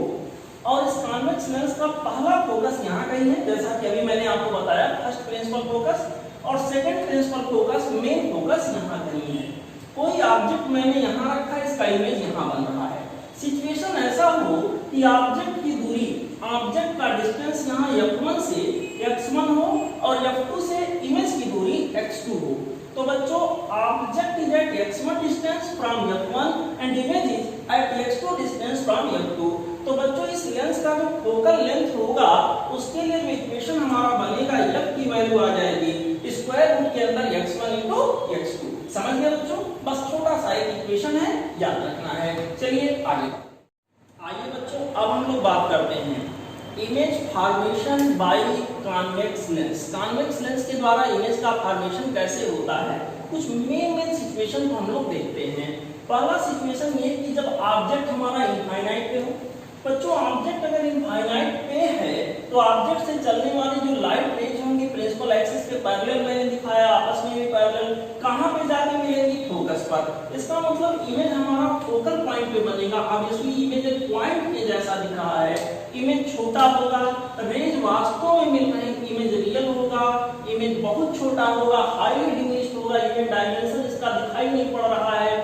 और इस कॉन्वेक्स लेंस का पहला फोकस यहाँ कहीं है, जैसा कि अभी मैंने आपको बताया फर्स्ट प्रिंसिपल फोकस, और second principal focus main focus यहाँ कहीं है। कोई ऑब्जेक्ट मैंने यहाँ रखा, इसका इमेज यहाँ बन रहा है। सिचुएशन ऐसा हो कि ऑब्जेक्ट की दूरी, ऑब्जेक्ट का डिस्टेंस यहाँ f1 से x1 हो और f2 से इमेज की दूरी x2 हो, तो बच्चों object is at x1 distance from f1 and image is at x2 distance from f2। तो बच्चों इस लेंस का जो फोकल लेंथ होगा उसके लिए जो इक्वेशन हमारा बनेगा, f की वैल्यू आ जाएगी स्क्वायर रूट के अंदर x1 into x2। समझ गए बच्चों, बस छोटा सा एक इक्वेशन है, याद रखना है। चलिए आगे आइए बच्चों, अब हम लोग बात करते हैं image formation by convex lens. Convex lens के द्वारा इमेज का फॉर्मेशन कैसे होता है, कुछ मेन सिचुएशन को हम लोग देखते हैं। पहला सिचुएशन ये कि जब ऑब्जेक्ट हमारा इनफाइनाइट पे हो। बच्चों ऑब्जेक्ट अगर इनफाइनाइट पे है तो ऑब्जेक्ट से चलने वाली जो लाइट रेज होंगी प्रिंसिपल एक्सिस के पैरेलल मैंने दिखाया, आपस में भी पैरेलल, कहां पे जाके मिलेंगी, फोकस पर। इसका मतलब इमेज हमारा फोकल पॉइंट पे बनेगा। ऑब्वियसली इमेज एक पॉइंट के जैसा दिख रहा है, इमेज छोटा होगा, रेज वास्तव में मिल रहे हैं, इमेज रियल होगा, इमेज बहुत छोटा होगा, हाईली डिमिनिश्ड होगा, इमेज डायमेंशन इसका दिखाई नहीं पड़ रहा है।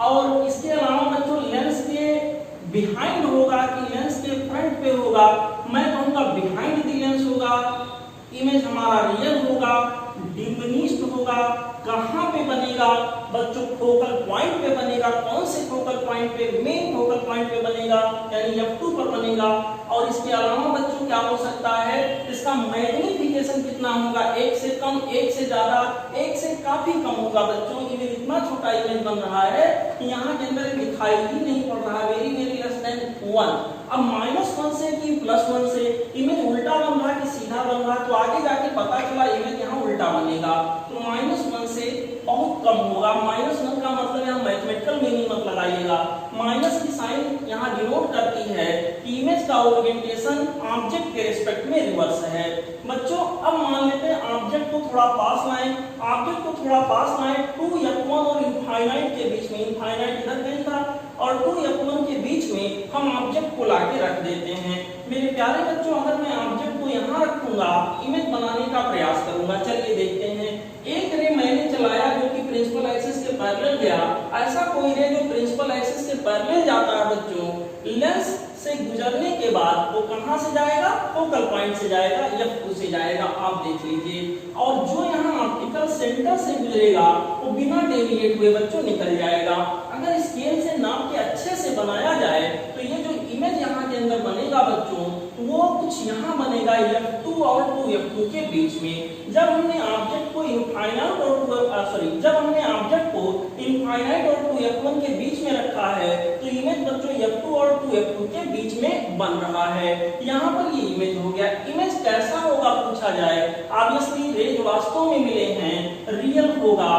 और इसके अलावा बच्चों लेंस के बिहाइंड होगा कि लेंस के फ्रंट पे होगा, मैं कहूंगा बिहाइंड द लेंस होगा, इमेज हमारा रियल होगा, डिमिनिश्ड होगा। कहां पे बनेगा बच्चों, फोकल पॉइंट पे बनेगा। कौन से फोकल पॉइंट पे, मेन फोकल पॉइंट पे बनेगा, यानी f2 पर बनेगा। और इसके अलावा बच्चों क्या हो सकता है, इसका मैग्निफिकेशन कितना होगा, 1 से कम, 1 से ज्यादा, 1 से काफी कम होगा। बच्चों इमेज इतना छोटा इमेज बन रहा है कि यहाँ के अंदर दिखाई ही नहीं पड़ रहा है, वेरी वेरी लेस देन 1। अब -1 से कि +1 से इमेज उल्टा बन रहा है कि सीधा बन रहा है, तो आगे जाके पता चला इमेज यहाँ उल्टा बनेगा। तो -1 से बहुत कम होगा। -1 का मतलब यहाँ मैथमेटिकल मीनिंग मत लगाइएगा, माइनस की साइन यहाँ डिनोट करती है कि इमेज का ओरिएंटेशन ऑब्जेक्ट के रिस्पेक्ट में रिवर्स है। बच्चों अब मान लेते हैं ऑब्जेक्ट को थोड़ा पास लाएं, ऑब्जेक्ट को थोड़ा पास लाएं 2f1 और इनफाइनाइट के बीच में, इनफाइनाइट इधर कहीं था और 2f1 के बीच में हम ऑब्जेक्ट को लाके रख देते हैं। मेरे प्यारे बच्चों अगर मैं ऑब्जेक्ट को यहाँ रखूंगा, इमेज बनाने का प्रयास करूंगा, चलिए देखते हैं। एक रे मैंने चलाया जो कि प्रिंसिपल एक्सिस के पैरेलल गया। ऐसा कोई रे जो प्रिंसिपल एक्सिस के पैरेलल जाता है बच्चों, लेंस से गुजरने के बाद वो कहां से जाएगा, फोकल पॉइंट से जाएगा, F2 से जाएगा, आप देख लीजिए। और जो यहाँ ऑप्टिकल सेंटर से गुजरेगा वो बिना डेविएट हुए बच्चों निकल जाएगा। अगर स्केल से नाप के अच्छे से बनाया जाए तो ये जो इमेज यहाँ के अंदर बनेगा बच्चों वो कुछ यहाँ बनेगा F2 और 2F2 के बीच में। जब हमने ऑब्जेक्ट को इनफाइनाइट और 2F1 के बीच में रखा है तो इमेज बच्चों F2 और 2F2 के बीच में बन रहा है। यहाँ पर ये इमेज हो गया। इमेज कैसा होगा पूछा जाए, ऑब्वियसली रेज वास्तव में मिले हैं, रियल होगा,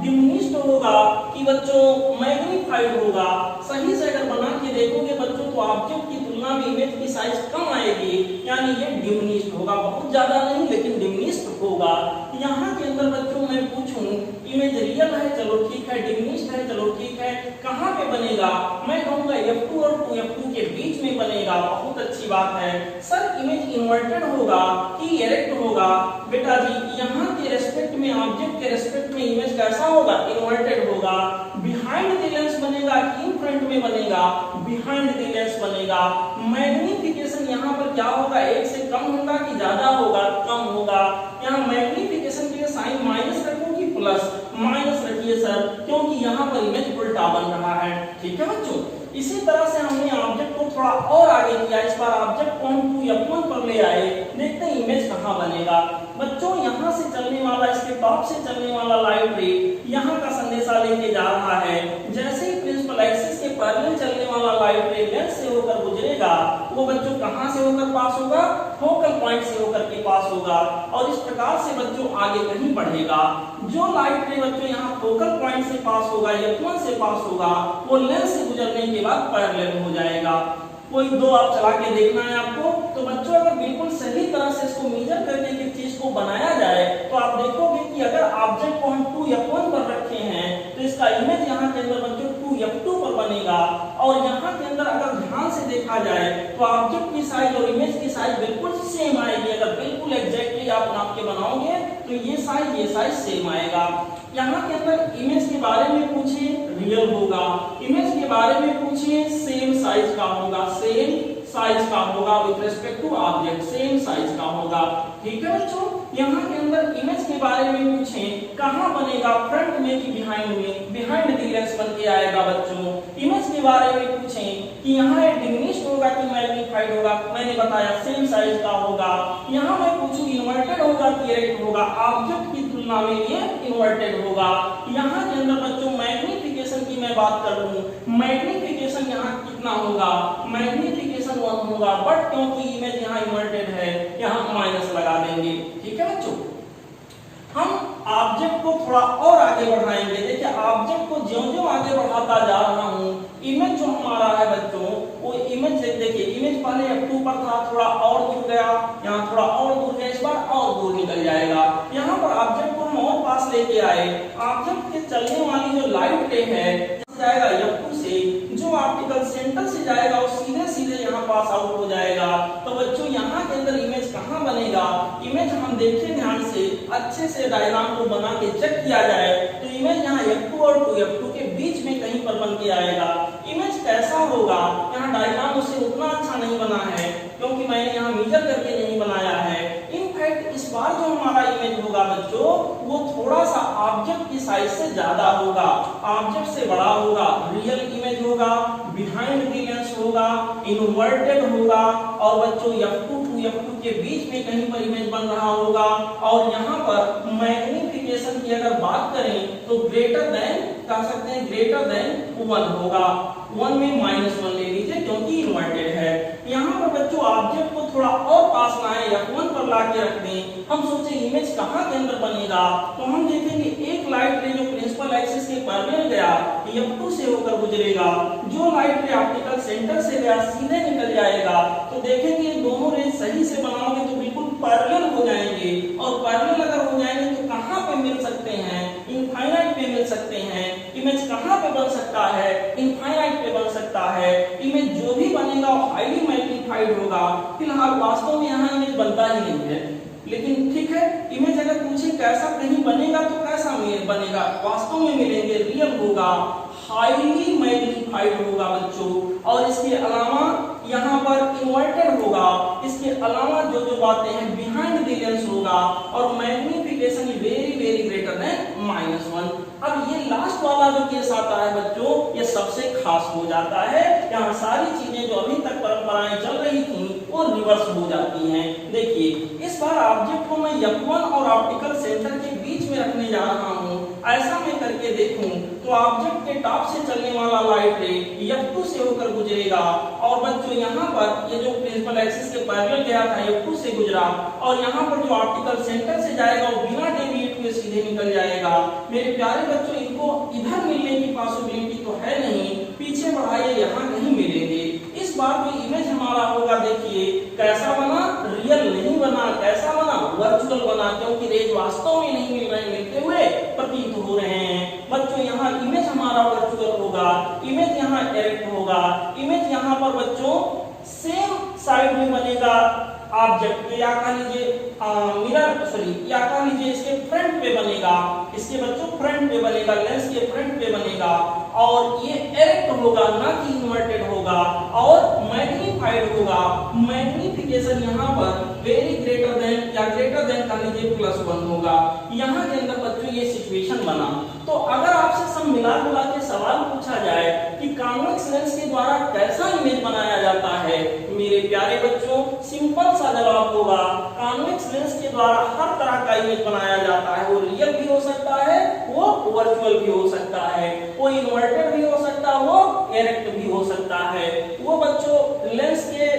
डिमिनिश्ड होगा कि बच्चों मैग्नीफाइड होगा। सही से अगर बना के देखोगे बच्चों तो ऑब्जेक्ट की तुलना में इमेज की साइज कम आएगी, यानी ये डिमिनिश्ड होगा, बहुत ज्यादा नहीं लेकिन डिमिनिश्ड होगा। यहाँ के अंदर बच्चों मैं पूछूं इमेज रियल है, चलो ठीक है, डिमिनिश्ड है, चलो ठीक है, कहाँ पे बनेगा, मैं कहूंगा F2 और 2F2 के बीच में बनेगा, बहुत अच्छी बात है। सर इमेज इन्वर्टेड होगा कि इरेक्ट होगा, बेटा जी यहाँ के रेस्पेक्ट में, ऑब्जेक्ट के रेस्पेक्ट में इमेज कैसा होगा, इन्वर्टेड होगा। बिहाइंड द लेंस बनेगा कि इन फ्रंट में बनेगा, बिहाइंड द लेंस बनेगा। मैग्निफिकेशन यहाँ पर क्या होगा, 1 से कम होगा कि ज्यादा होगा, कम होगा। यहाँ मैग्निफिकेशन के लिए साइन माइनस रखूं कि प्लस, माइनस रखिए सर, क्योंकि यहाँ पर इमेज उल्टा बन रहा है। ठीक है बच्चों, इसी तरह से हमने ऑब्जेक्ट को थोड़ा और आगे किया। इस बार ऑब्जेक्ट को हम 2F1 पर ले आए, देखते हैं इमेज कहाँ बनेगा। बच्चों यहाँ से चलने वाला, इसके टॉप से चलने वाला लाइट रे यहाँ का संदेशा लेके जा रहा है। जैसे ही प्रिंसिपल एक्सिस के पैरेलल चलने वाला लाइट रे लेंस से होकर गुजरेगा वो बच्चों कहाँ से होकर पास होगा, फोकल पॉइंट से होकर के पास होगा और इस प्रकार से बच्चों आगे कहीं बढ़ेगा। जो लाइट रे बच्चों यहाँ फोकल पॉइंट से पास होगा, F1 से पास होगा, वो लेंस से गुजरने के बाद पैरेलल हो जाएगा। कोई दो आप चला के देखना है आपको। तो बच्चों अगर बिल्कुल सही तरह से इसको मेजर करके किसी चीज को बनाया जाए तो आप देखोगे कि अगर ऑब्जेक्ट को हम 2F1 पर रखे हैं तो इसका इमेज यहाँ के अंदर बच्चों 2F2 पर बनेगा। और यहाँ के अंदर अगर ध्यान से देखा जाए तो ऑब्जेक्ट की साइज और इमेज की साइज बिल्कुल सेम आएगी। अगर बिल्कुल एग्जैक्टली आप नाप के बनाओगे तो ये साइज सेम आएगा। यहाँ के अंदर इमेज के बारे में पूछे रियल होगा, इमेज के बारे में पूछे सेम साइज का होगा, सेम साइज का होगा with respect to object, same size का होगा। ठीक है बच्चों, यहाँ के अंदर इमेज के बारे में पूछें कहाँ बनेगा, फ्रंट में कि बिहाइंड में, बिहाइंड द लेंस बन के आएगा बच्चों। इमेज के बारे में पूछें कि यहाँ ये डिमिनिश्ड होगा कि मैग्नीफाइड होगा, मैंने बताया सेम साइज का होगा। यहाँ मैं पूछूं इन्वर्टेड होगा कि इरेक्ट होगा, ऑब्जेक्ट की तुलना में ये इन्वर्टेड होगा। यहाँ के अंदर बच्चों मैग्निफिकेशन की मैं बात कर लूं, मैग्निफिकेशन यहाँ कितना होगा, मैग्निफिकेशन 1 होगा, बट क्योंकि इमेज यहाँ इन्वर्टेड है यहाँ माइनस लगा देंगे। ठीक है बच्चों, हम ऑब्जेक्ट को थोड़ा और आगे बढ़ाएंगे। देखिए ऑब्जेक्ट को ज्यों-ज्यों आगे बढ़ाता जा रहा हूँ, इमेज जो हमारा है बच्चों वो इमेज देखिए, इमेज पहले F2 पर था, थोड़ा और दूर गया, यहाँ थोड़ा और दूर गया, इस बार और दूर निकल जाएगा। यहाँ पर ऑब्जेक्ट को हम और पास लेके आए, ऑब्जेक्ट के चलने वाली जो लाइट रे है जाएगा F2 से, जो ऑप्टिकल सेंटर से जाएगा वो सीधे सीधे यहाँ पास आउट हो जाएगा। तो बच्चों यहाँ के अंदर इमेज कहाँ बनेगा, इमेज हम देखें ध्यान से, अच्छे से डायग्राम को बना के चेक किया जाए तो इमेज यहाँ F2 और 2F2 के बीच में कहीं पर बन के आएगा। इमेज कैसा होगा, यहाँ डायग्राम उसे उतना अच्छा नहीं बना है क्योंकि मैंने यहाँ मेजर करके नहीं बनाया है। इनफैक्ट इस बार जो हमारा इमेज होगा बच्चों वो थोड़ा सा ऑब्जेक्ट की साइज से ज्यादा होगा, ऑब्जेक्ट से बड़ा होगा, रियल इमेज होगा, बिहाइंड द लेंस होगा, इन्वर्टेड होगा और बच्चों F2 2F2 के बीच में कहीं पर इमेज बन रहा होगा। और यहाँ पर मैग्निफिकेशन की अगर बात करें तो ग्रेटर देन कह सकते हैं, ग्रेटर देन 1 होगा, 1 में -1 ले लीजिए क्योंकि इन्वर्टेड है। यहाँ पर बच्चों ऑब्जेक्ट को थोड़ा और पास लाएं, F1 पर ला के रख दें, हम सोचे इमेज कहाँ के अंदर बनेगा तो हम देखेंगे एक लाइट रे जो प्रिंसिपल प्रिंसिपल एक्सिस के पैरेलल गया F2 से होकर गुजरेगा, जो लाइट रे ऑप्टिकल सेंटर से गया सीधे निकल जाएगा। तो देखेंगे ये दोनों रे सही से बनाओगे तो बिल्कुल पैरेलल हो जाएंगे, और पैरेलल अगर हो जाएंगे तो कहां पे मिल सकते हैं? इनफाइनाइट पे मिल सकते हैं। इमेज कहां पे बन सकता है? इनफाइनाइट पे बन सकता है। इमेज जो भी बनेगा वो हाईली मैग्नीफाइड होगा। फिलहाल वास्तव में यहाँ इमेज बनता ही नहीं है, लेकिन ठीक है, इमेज अगर पूछे कैसा कहीं बनेगा तो कैसा बनेगा? वास्तव में मिलेंगे, रियल होगा, हाईली मैग्नीफाइड होगा बच्चों। और इसके अलावा यहाँ पर इन्वर्टेड होगा। इसके अलावा जो जो बातें हैं बिहाइंड द लेंस होगा, और magnification very very greater than -1। अब ये लास्ट वाला जो केस आता है बच्चों, ये सबसे खास हो जाता है। यहाँ सारी चीजें जो अभी तक परंपराएं चल रही थी वो रिवर्स हो जाती हैं। देखिए इस बार ऑब्जेक्ट को मैं F1 और ऑप्टिकल सेंटर के बीच में रखने जा रहा हूँ। ऐसा मैं करके देखूं तो ऑब्जेक्ट के टॉप से चलने वाला लाइट रे F2 से होकर गुजरेगा, और बच्चों यहाँ पर ये जो प्रिंसिपल एक्सिस के पैरेलल गया था F2 से गुजरा, और यहाँ पर जो ऑप्टिकल सेंटर से जाएगा वो बिना डेविएट हुए सीधे निकल जाएगा। मेरे प्यारे बच्चों, इनको इधर मिलने की पॉसिबिलिटी तो है नहीं, पीछे बढ़ाइए, यहाँ नहीं मिलेंगे। इस बार जो इमेज हमारा होगा, देखिए कैसा बना? रियल नहीं बना, कैसा बना? वर्चुअल बना, क्योंकि रेज वास्तव में नहीं मिल रहे, मिलते हुए प्रतीत हो रहे हैं। बच्चों यहाँ इमेज हमारा वर्चुअल होगा, इमेज यहाँ डायरेक्ट होगा। इमेज यहाँ पर बच्चों सेम साइड में बनेगा ऑब्जेक्ट के, या कह लीजिए या कह लीजिए इसके फ्रंट पे बनेगा। इसके बच्चों फ्रंट पे बनेगा, लेंस के फ्रंट पे बनेगा, और ये डायरेक्ट होगा, ना कि इन्वर्टेड होगा, और मैग्नीफाइड होगा। मैग्निफिकेशन यहाँ पर वेरी ग्रेटर देन या ग्रेटर देन कह लीजिए +1 होगा। यहाँ के अंदर बच्चों ये सिचुएशन बना। तो अगर आपसे सब मिला जुला के सवाल पूछा जाए कि कॉन्वेक्स लेंस के द्वारा कैसा इमेज बनाया जाता है, मेरे प्यारे बच्चों सिंपल सा जवाब होगा, कॉन्वेक्स लेंस के द्वारा हर तरह का इमेज बनाया जाता है। वो रियल भी हो सकता है, वो वर्चुअल भी हो सकता है, वो इन्वर्टेड भी हो सकता है, वो डायरेक्ट भी हो सकता है, वो बच्चों लेंस के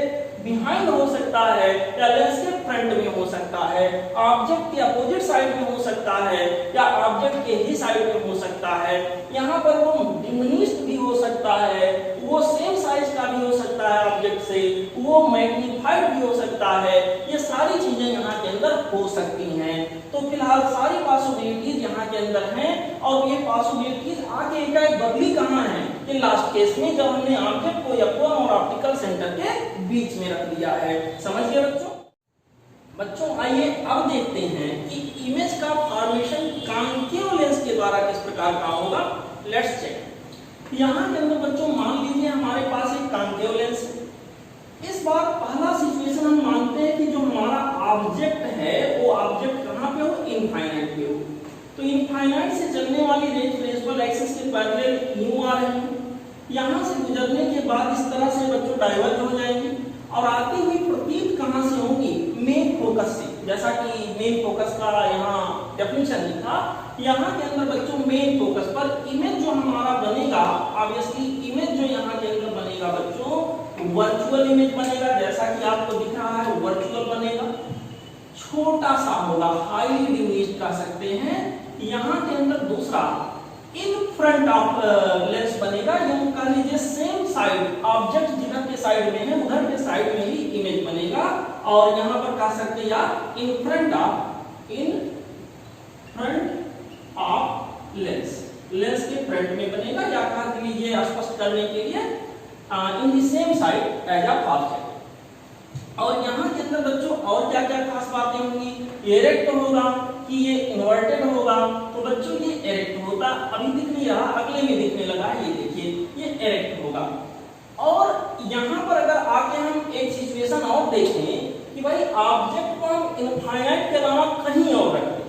बिहाइंड हो सकता है या लेंस के फ्रंट में हो सकता है, ऑब्जेक्ट के अपोजिट साइड में हो सकता है या ऑब्जेक्ट के ही साइड में हो सकता है। यहाँ पर वो डिमिनिश्ड भी हो सकता है, वो सेम साइज का भी हो सकता है ऑब्जेक्ट से, वो मैग्नीफाइड भी हो सकता है। ये सारी चीजें यहाँ के अंदर हो सकती हैं। तो फिलहाल सारी पॉसिबिलिटीज यहाँ के अंदर हैं, और ये पॉसिबिलिटीज आगे एक बदली कहाँ है कि लास्ट केस में जब हमने ऑब्जेक्ट को F1 और ऑप्टिकल सेंटर के बीच में रख दिया है। समझ गए बच्चों? आइए अब देखते हैं कि इमेज का फॉर्मेशन कॉन्केव लेंस के द्वारा किस प्रकार का होगा। Let's check. यहाँ के अंदर बच्चों मान लीजिए हमारे पास एक कॉन्केव लेंस है। इस बार पहला सिचुएशन हम मानते हैं कि जो हमारा ऑब्जेक्ट है वो ऑब्जेक्ट कहाँ पे हो? इनफाइनाइट पे हो। तो इनफाइनाइट से चलने वाली रेज प्रिंसिपल एक्सिस के पैरेलल यूं आ रही है। यहाँ से गुजरने के बाद इस तरह से बच्चों डाइवर्ज हो जाएंगी, और आती हुई प्रतीत कहाँ से होंगी? मेन फोकस से। जैसा कि मेन फोकस का यहाँ डेफिनेशन लिखा, यहाँ के अंदर बच्चों मेन फोकस पर इमेज जो हमारा बनेगा, ऑब्वियसली इमेज जो यहाँ के अंदर बनेगा बच्चों वर्चुअल इमेज बनेगा। जैसा कि आपको दिख रहा है वर्चुअल बनेगा, छोटा सा होगा, हाईली डिमिनिश्ड कह सकते हैं। यहाँ के अंदर दूसरा इन फ्रंट ऑफ लेंस बनेगा, यूं कह लीजिए सेम साइड, ऑब्जेक्ट जिधर के साइड में है उधर के साइड में ही इमेज बनेगा। और यहाँ पर कह सकते हैं यार in front of lens, lens के फ्रंट में बनेगा, या कह लीजिए स्पष्ट करने के लिए in the same side as a object. और यहाँ के अंदर बच्चों और क्या क्या खास बातें होंगी? डायरेक्ट होगा कि ये इन्वर्टेड होगा? तो बच्चों ये डायरेक्ट होता, अभी दिख नहीं रहा, अगले में दिखने लगा, ये देखिए ये डायरेक्ट होगा। और यहाँ पर अगर आके हम एक सिचुएशन और देखें कि भाई ऑब्जेक्ट को हम इनफाइनाइट के अलावा कहीं और रखें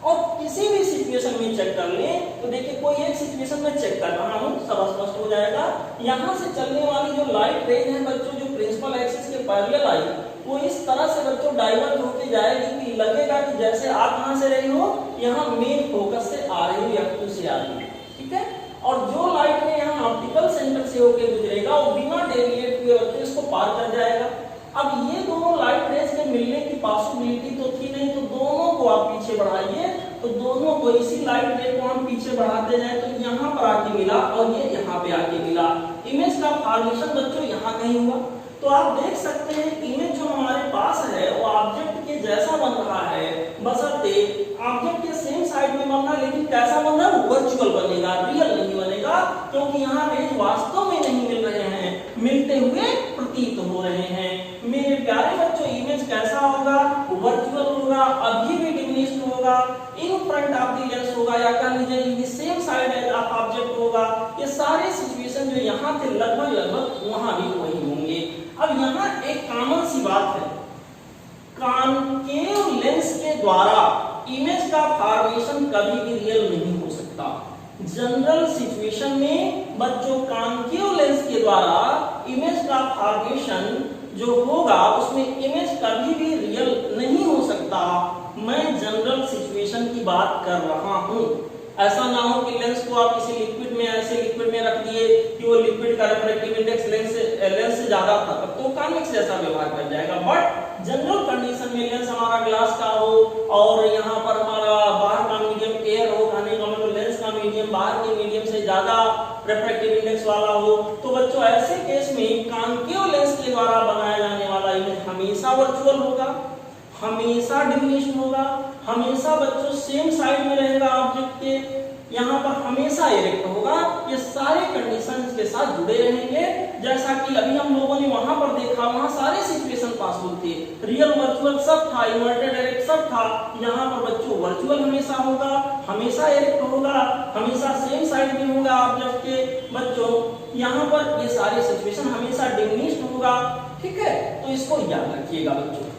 और किसी भी सिचुएशन में चेक कर लें, तो देखिए कोई एक सिचुएशन में चेक कर रहा हूँ, सब स्पष्ट हो जाएगा। यहाँ से चलने वाली जो लाइट रेज है बच्चों, जो प्रिंसिपल एक्सिस के पैरेलल आई, वो इस तरह से बच्चों डाइवर्ट होके जाएगी कि लगेगा कि जैसे आप कहाँ से रही हो, यहाँ मेन फोकस से आ रही हो, F2 से आ रही है, ठीक है। और जो लाइट में यहाँ ऑप्टिकल सेंटर से होके गुजरेगा वो बिना डेविएट हुए बच्चों इसको पार कर जाएगा। अब ये दोनों लाइट रेज के मिलने की पॉसिबिलिटी तो थी नहीं, तो दोनों को आप पीछे बढ़ाइए, तो दोनों को इसी लाइट रे को हम पीछे बढ़ाते जाए तो यहाँ पर आके मिला और ये यहाँ पे आके मिला। इमेज का फॉर्मेशन बच्चों यहाँ कहीं हुआ। तो आप देख सकते हैं इमेज जो हमारे पास है वो ऑब्जेक्ट के जैसा बन रहा है, बशर्ते ऑब्जेक्ट के सेम साइड में बनना, लेकिन कैसा बन रहा है, वर्चुअल बनेगा, रियल नहीं बनेगा, क्योंकि यहाँ रेज वास्तव में नहीं मिल रहे हैं, मिलते हुए प्रतीत हो रहे हैं। मेरे प्यारे बच्चों इमेज कैसा होगा, वर्चुअल होगा, अभी भी डिमिनिश्ड होगा, in front of the lens होगा, या कह लीजिए in the same side as of object होगा। ये सारे सिचुएशन जो यहाँ थे लगभग वहां भी वही होंगे। अब यहाँ एक कॉमन सी बात है, कॉनकेव लेंस के द्वारा इमेज का फॉर्मेशन कभी भी रियल नहीं हो सकता। जनरल सिचुएशन में बच्चों कॉनकेव लेंस के द्वारा इमेज का फॉर्मेशन जो होगा उसमें इमेज कभी भी रियल नहीं हो सकता। मैं जनरल सिचुएशन की बात कर रहा हूं। ऐसा ना हो कि लेंस को आप किसी लिक्विड में ऐसे लिक्विड में रख दिए कि वो लिक्विड का रिफ्रैक्टिव इंडेक्स लेंस से ज्यादा था, तो कॉन्वेक्स जैसा व्यवहार कर जाएगा। बट जनरल कंडीशन में लेंस हमारा ग्लास का हो और यहाँ पर हमारा बाहर का मीडियम एयर हो, कहने का मतलब लेंस का मीडियम बाहर के मीडियम से ज्यादा रिफ्रैक्टिव इंडेक्स वाला हो, तो बच्चों ऐसे केस में कॉनकेव लेंस के द्वारा बनाया जाने वाला इमेज हमेशा वर्चुअल होगा, हमेशा डिमिनिश्ड होगा, हमेशा बच्चों सेम साइड में रहेगा ऑब्जेक्ट के, यहाँ पर हमेशा इरेक्ट होगा। ये सारे कंडीशंस के साथ जुड़े रहेंगे, जैसा कि अभी हम लोगों ने वहां पर देखा, वहां सारे सिचुएशन पॉसिबल थे, रियल वर्चुअल सब था, इन्वर्टेड इरेक्ट सब था। यहाँ पर बच्चों वर्चुअल हमेशा होगा, हमेशा इरेक्ट होगा, हमेशा सेम साइड में होगा ऑब्जेक्ट के। बच्चों यहाँ पर ये सारे सिचुएशन हमेशा डिमिनिश्ड होगा, ठीक है, तो इसको याद रखिएगा बच्चों।